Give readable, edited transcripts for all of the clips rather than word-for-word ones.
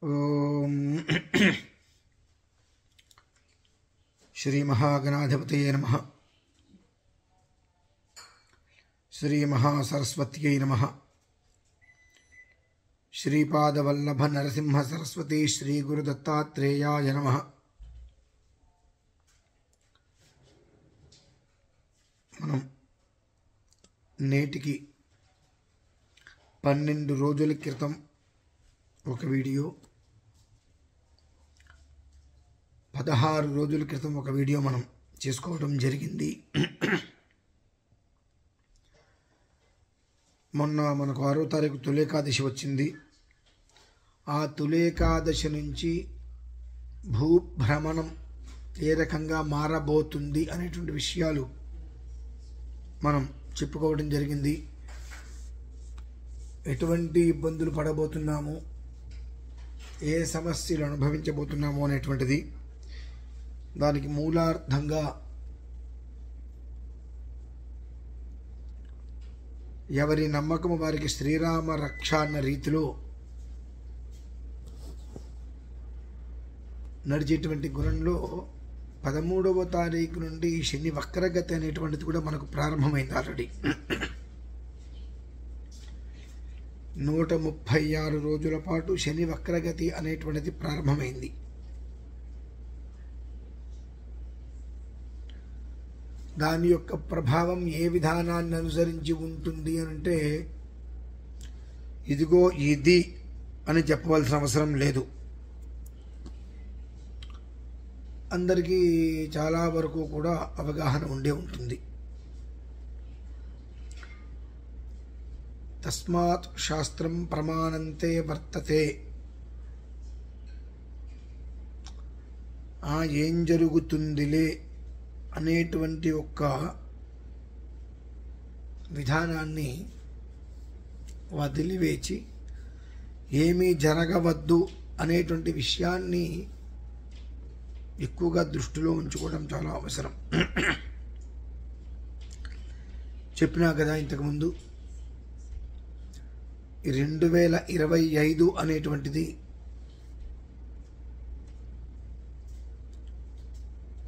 ఓం శ్రీ మహాగణాధిపతయే నమః. శ్రీ మహాసరస్వత్యై నమః. శ్రీపాదవల్లభ నరసింహ సరస్వతి శ్రీ గురుదత్తాత్రేయాయ నమః. మనం నేటికి 12 రోజుల క్రితం ఒక వీడియో, 16 రోజుల క్రితం ఒక వీడియో మనం చేసుకోవడం జరిగింది. మొన్న మనకు 6వ తారీఖు తులేకాదశి వచ్చింది. ఆ తులేకాదశి నుంచి భూభ్రమణం ఏ రకంగా మారబోతుంది అనేటువంటి విషయాలు మనం చెప్పుకోవడం జరిగింది. ఎటువంటి ఇబ్బందులు పడబోతున్నాము, ఏ సమస్యలు అనుభవించబోతున్నాము అనేటువంటిది, దానికి మూలార్థంగా ఎవరి నమ్మకము వారికి శ్రీరామ రక్ష అన్న రీతిలో నడిచేటువంటి గుణంలో 13వ తారీఖు నుండి శని వక్రగతి అనేటువంటిది కూడా మనకు ప్రారంభమైంది. ఆల్రెడీ 136 రోజుల పాటు శని వక్రగతి అనేటువంటిది ప్రారంభమైంది. దాని యొక్క ప్రభావం ఏ విధానాన్ని అనుసరించి ఉంటుంది అంటే, ఇదిగో ఇది అని చెప్పవలసిన అవసరం లేదు. అందరికీ చాలా వరకు కూడా అవగాహన ఉండే ఉంటుంది. తస్మాత్ శాస్త్రం ప్రమాణంతే వర్తతే. ఏం జరుగుతుందిలే అనేటువంటి ఒక్క విధానాన్ని వదిలివేచి ఏమీ జరగవద్దు అనేటువంటి విషయాన్ని ఎక్కువగా దృష్టిలో ఉంచుకోవడం చాలా అవసరం. చెప్పినా కదా ఇంతకుముందు, 2025 అనేటువంటిది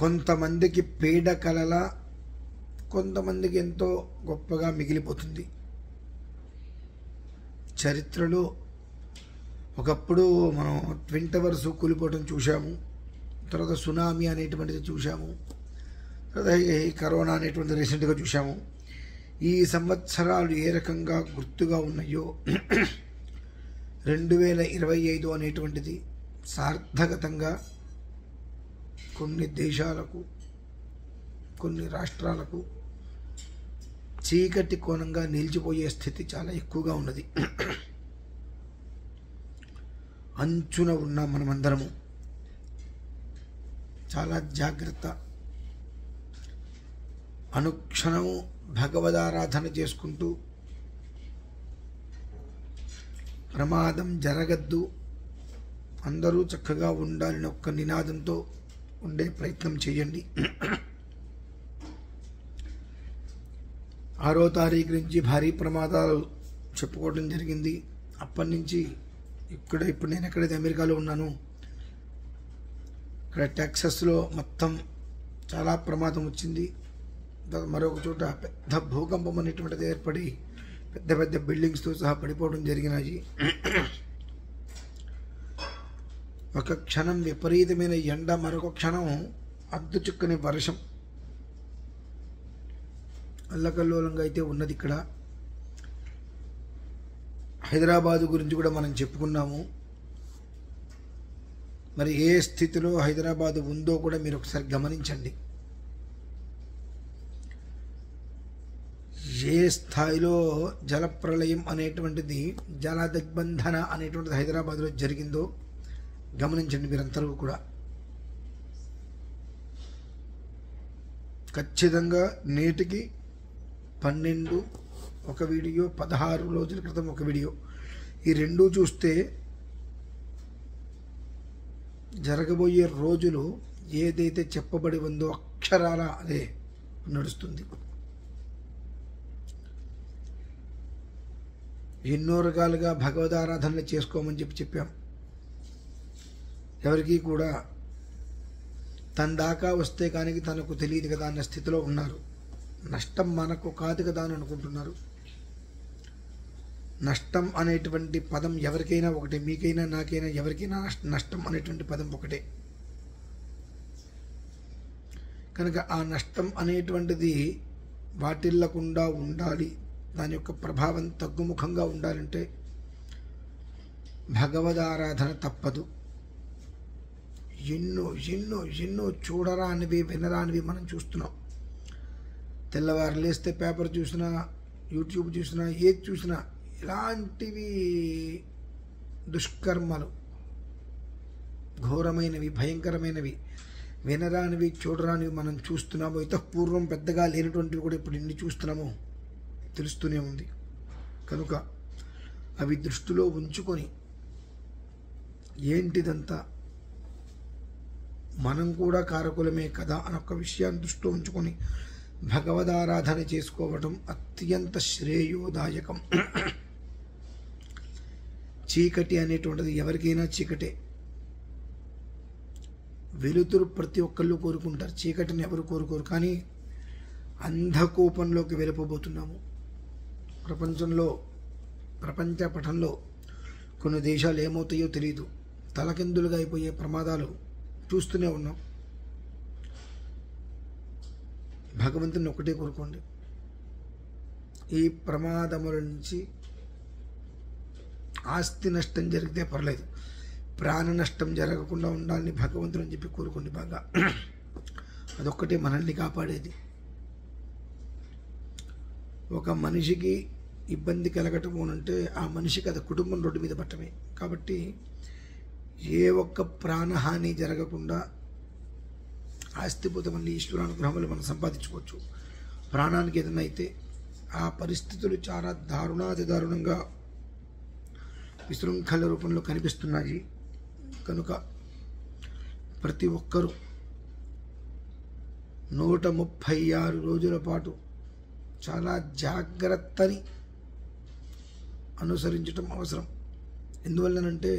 కొంతమందికి పీడకలలా, కొంతమందికి ఎంతో గొప్పగా మిగిలిపోతుంది. చరిత్రలో ఒకప్పుడు మనం ట్విన్ టవర్స్ కూలిపోవటం చూసాము, తర్వాత సునామీ అనేటువంటిది చూసాము, తర్వాత ఈ కరోనా అనేటువంటిది రీసెంట్గా చూసాము. ఈ సంవత్సరాలు ఏ రకంగా గుర్తుగా ఉన్నాయో 2025 అనేటువంటిది సార్థకతంగా కొన్ని దేశాలకు, కొన్ని రాష్ట్రాలకు చీకటి కోణంగా నిలిచిపోయే స్థితి చాలా ఎక్కువగా ఉన్నది. అంచున ఉన్నాం మనమందరము. చాలా జాగ్రత్త. అనుక్షణము భగవదారాధన చేసుకుంటూ ప్రమాదం జరగద్దు, అందరూ చక్కగా ఉండాలని ఒక్క నినాదంతో ఉండే ప్రయత్నం చేయండి. 6వ తారీఖు నుంచి భారీ ప్రమాదాలు చెప్పుకోవడం జరిగింది. అప్పటి నుంచి ఇప్పుడు నేను ఎక్కడైతే అమెరికాలో ఉన్నాను, ఇక్కడ టెక్సస్లో మొత్తం చాలా ప్రమాదం వచ్చింది. మరొక చోట పెద్ద భూకంపం అనేటువంటిది ఏర్పడి పెద్ద పెద్ద బిల్డింగ్స్తో సహా పడిపోవడం జరిగినాయి. ఒక క్షణం విపరీతమైన ఎండ, మరొక క్షణం అద్దు చుక్కని వర్షం అల్లకల్లోలంగా అయితే ఉన్నది. ఇక్కడ హైదరాబాదు గురించి కూడా మనం చెప్పుకున్నాము. మరి ఏ స్థితిలో హైదరాబాదు ఉందో కూడా మీరు ఒకసారి గమనించండి. ఏ స్థాయిలో జలప్రళయం అనేటువంటిది, జల దిగ్బంధన అనేటువంటిది హైదరాబాద్లో జరిగిందో గమనించండి మీరందరూ కూడా. ఖచ్చితంగా నేటికి 12 ఒక వీడియో, 16 రోజుల క్రితం ఒక వీడియో, ఈ రెండూ చూస్తే జరగబోయే రోజులు ఏదైతే చెప్పబడి ఉందో అక్షరాల అదే నడుస్తుంది. ఎన్నో రకాలుగా భగవదారాధనలు చేసుకోమని చెప్పాం. ఎవరికి కూడా తన దాకా వస్తే కానీ తనకు తెలియదు కదా అన్న స్థితిలో ఉన్నారు. నష్టం మనకు కాదు కదా అని అనుకుంటున్నారు. నష్టం అనేటువంటి పదం ఎవరికైనా ఒకటే, మీకైనా నాకైనా ఎవరికైనా నష్టం అనేటువంటి పదం ఒకటే. కనుక ఆ నష్టం అనేటువంటిది వాటిల్లకుండా ఉండాలి, దాని యొక్క ప్రభావం తగ్గుముఖంగా ఉండాలంటే భగవదారాధన తప్పదు. ఎన్నో ఎన్నో ఎన్నో చూడరానివి వినరానివి మనం చూస్తున్నాం. తెల్లవారు లేస్తే పేపర్ చూసినా, యూట్యూబ్ చూసినా, ఏది చూసినా ఇలాంటివి దుష్కర్మలు, ఘోరమైనవి, భయంకరమైనవి, వినరానివి, చూడరానివి మనం చూస్తున్నాము. ఇతపూర్వం పెద్దగా లేనటువంటివి కూడా ఇప్పుడు ఇన్ని చూస్తున్నాము, తెలుస్తూనే ఉంది. కనుక అవి దృష్టిలో ఉంచుకొని ఏంటిదంతా మనం కూడా కారకులమే కదా అనొక విషయాన్ని దృష్టిలో ఉంచుకొని భగవదారాధన చేసుకోవటం అత్యంత శ్రేయోదాయకం. చీకటి అనేటువంటిది ఎవరికైనా చీకటే. వెలుతురు ప్రతి ఒక్కళ్ళు కోరుకుంటారు, చీకటిని ఎవరు కోరుకోరు. కానీ అంధకూపంలోకి వెళ్ళిపోబోతున్నాము. ప్రపంచ పటంలో కొన్ని దేశాలు ఏమవుతాయో తెలియదు, తలకిందులుగా అయిపోయే ప్రమాదాలు చూస్తూనే ఉన్నాం. భగవంతుని ఒకటే కోరుకోండి, ఈ ప్రమాదముల నుంచి ఆస్తి నష్టం జరిగితే పర్లేదు, ప్రాణ నష్టం జరగకుండా ఉండాలని భగవంతుని అని చెప్పి కోరుకోండి బాగా. అదొక్కటే మనల్ని కాపాడేది. ఒక మనిషికి ఇబ్బంది కలగటము అంటే ఆ మనిషికి అది కుటుంబం రోడ్డు మీద పట్టమే. కాబట్టి ఏ ఒక్క ప్రాణహాని జరగకుండా ఆస్తిపోతే మళ్ళీ ఈశ్వరానుగ్రహం వల్ల మనం సంపాదించుకోవచ్చు. ప్రాణానికి ఏదైనా అయితే ఆ పరిస్థితులు చాలా దారుణాతి దారుణంగా విశృంఖల రూపంలో కనిపిస్తున్నాయి. కనుక ప్రతి ఒక్కరూ 136 రోజుల పాటు చాలా జాగ్రత్తని అనుసరించటం అవసరం. ఎందువల్లనంటే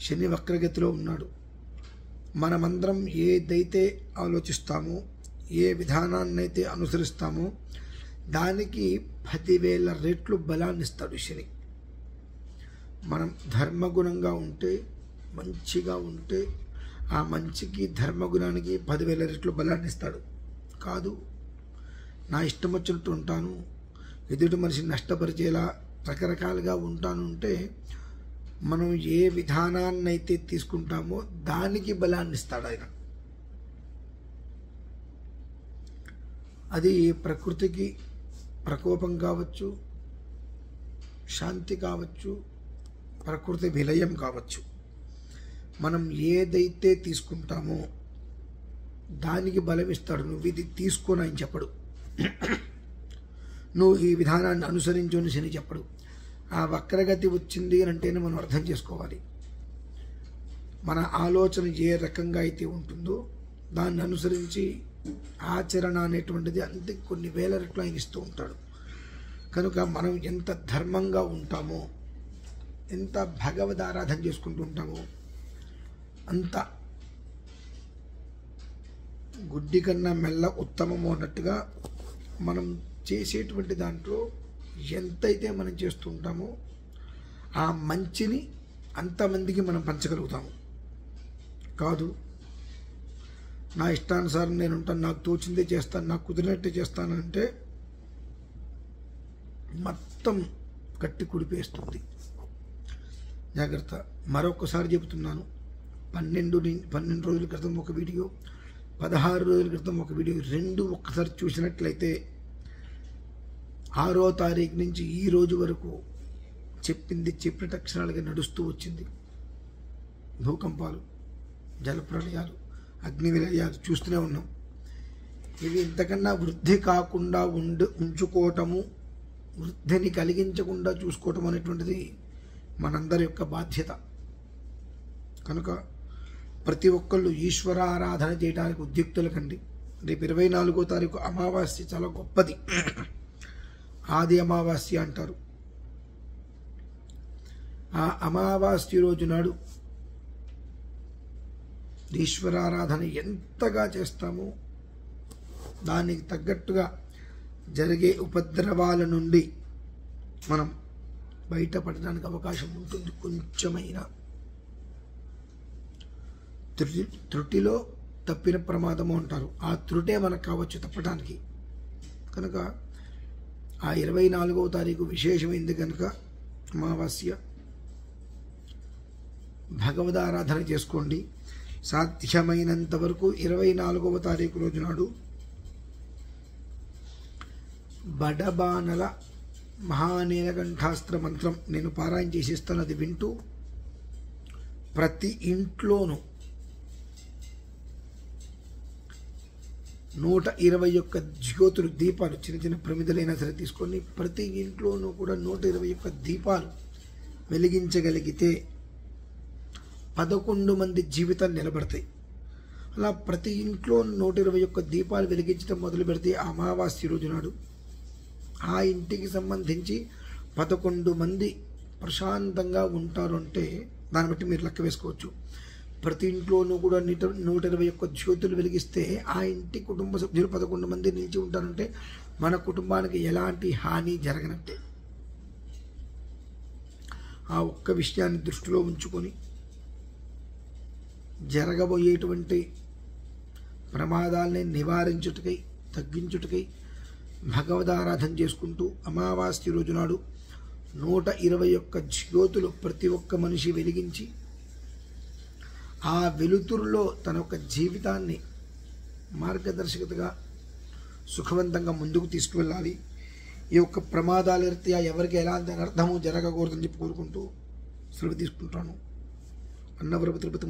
శని వక్రగతిలో ఉన్నాడు. మనమందరం ఏదైతే ఆలోచిస్తామో, ఏ విధానాన్నైతే అనుసరిస్తామో దానికి 10,000 రెట్లు బలాన్ని ఇస్తాడు శని. మనం ధర్మగుణంగా ఉంటే, మంచిగా ఉంటే ఆ మంచికి ధర్మగుణానికి 10,000 రెట్లు బలాన్ని ఇస్తాడు. కాదు నా ఇష్టం వచ్చినట్టు ఉంటాను, ఎదుటి మనిషిని నష్టపరిచేలా రకరకాలుగా ఉంటాను అంటే మనం ఏ విధానాన్నైతే తీసుకుంటామో దానికి బలాన్ని ఇస్తాడు ఆయన. అది ప్రకృతికి ప్రకోపం కావచ్చు, శాంతి కావచ్చు, ప్రకృతి విలయం కావచ్చు. మనం ఏదైతే తీసుకుంటామో దానికి బలం ఇస్తాడు. నువ్వు ఇది తీసుకొని ఆయన చెప్పడు, నువ్వు ఈ విధానాన్ని అనుసరించు అని శని చెప్పడు. ఆ వక్రగతి వచ్చింది అని అంటేనే మనం అర్థం చేసుకోవాలి. మన ఆలోచన ఏ రకంగా అయితే ఉంటుందో దాన్ని అనుసరించి ఆచరణ అనేటువంటిది అంతే కొన్ని వేల రెట్లు ఆయన ఇస్తూ ఉంటాడు. కనుక మనం ఎంత ధర్మంగా ఉంటామో, ఎంత భగవద్ ఆరాధన చేసుకుంటూ ఉంటామో అంత గుడ్డి కన్నా మెల్ల ఉత్తమము అన్నట్టుగా మనం చేసేటువంటి దాంట్లో ఎంతైతే మనం చేస్తూ ఉంటామో ఆ మంచిని అంతమందికి మనం పంచగలుగుతాము. కాదు నా ఇష్టానుసారం నేను ఉంటాను, నాకు తోచిందే చేస్తాను, నాకు కుదిరినట్టే చేస్తానంటే మొత్తం కట్టి కుడిపేస్తుంది. జాగ్రత్త. మరొకసారి చెబుతున్నాను, 12 రోజుల క్రితం ఒక వీడియో, 16 రోజుల క్రితం ఒక వీడియో, రెండు ఒక్కసారి చూసినట్లయితే 6వ తారీఖు నుంచి ఈ రోజు వరకు చెప్పింది చెప్పిన అక్షరాలుగా నడుస్తూ వచ్చింది. భూకంపాలు, జలప్రళయాలు, అగ్ని విలయాలు చూస్తూనే ఉన్నాం. ఇవి ఇంతకన్నా వృద్ధి కాకుండా ఉంచుకోవటము, వృద్ధిని కలిగించకుండా చూసుకోవటం అనేటువంటిది మనందరి యొక్క బాధ్యత. కనుక ప్రతి ఒక్కళ్ళు ఈశ్వర ఆరాధన చేయడానికి ఉద్యుక్తులు కండి. రేపు 24వ తారీఖు అమావాస్య చాలా గొప్పది, ఆది అమావాస్య అంటారు. ఆ అమావాస్య రోజు నాడు ఈశ్వరారాధన ఎంతగా చేస్తామో దానికి తగ్గట్టుగా జరిగే ఉపద్రవాల నుండి మనం బయటపడడానికి అవకాశం ఉంటుంది. కొంచెమైనా త్రుటిలో తప్పిన ప్రమాదము అంటారు. ఆ త్రుటే మనకు కావచ్చు తప్పడానికి. కనుక ఆ 24వ తారీఖు విశేషమైంది కనుక అమావాస్య భగవదారాధన చేసుకోండి. సాధ్యమైనంత వరకు 24వ తారీఖు రోజు నాడు బడబానల మహానీలకంఠాస్త్ర మంత్రం నేను పారాయణ చేసేస్తాను. అది వింటూ ప్రతి ఇంట్లోనూ 121 జ్యోతులు, దీపాలు, చిన్న చిన్న ప్రమిదలైనా సరే తీసుకొని ప్రతి ఇంట్లోనూ కూడా 121 దీపాలు వెలిగించగలిగితే 11 మంది జీవితాలు నిలబడతాయి. అలా ప్రతి ఇంట్లో 121 దీపాలు వెలిగించడం మొదలు పెడితే అమావాస్య రోజు నాడు ఆ ఇంటికి సంబంధించి 11 మంది ప్రశాంతంగా ఉంటారు అంటే దాన్ని బట్టి మీరు లెక్క వేసుకోవచ్చు. ప్రతి ఇంట్లోనూ కూడా 121 జ్యోతులు వెలిగిస్తే ఆ ఇంటి కుటుంబ సభ్యులు 11 మంది నిలిచి ఉంటారంటే మన కుటుంబానికి ఎలాంటి హాని జరగనట్టే. ఆ ఒక్క విషయాన్ని దృష్టిలో ఉంచుకొని జరగబోయేటువంటి ప్రమాదాలని నివారించుటకై, తగ్గించుటకై భగవదారాధన చేసుకుంటూ అమావాస్య రోజు నాడు 121 జ్యోతులు ప్రతి ఒక్క మనిషి వెలిగించి ఆ వెలుతురులో తన యొక్క జీవితాన్ని మార్గదర్శకతగా సుఖవంతంగా ముందుకు తీసుకువెళ్ళాలి. ఈ యొక్క ప్రమాదాల రీత్యా ఎవరికి ఎలాంటి అనర్థము జరగకూడదని చెప్పి కోరుకుంటూ సెలవు తీసుకుంటాను. అన్నవరపు తిరుపతి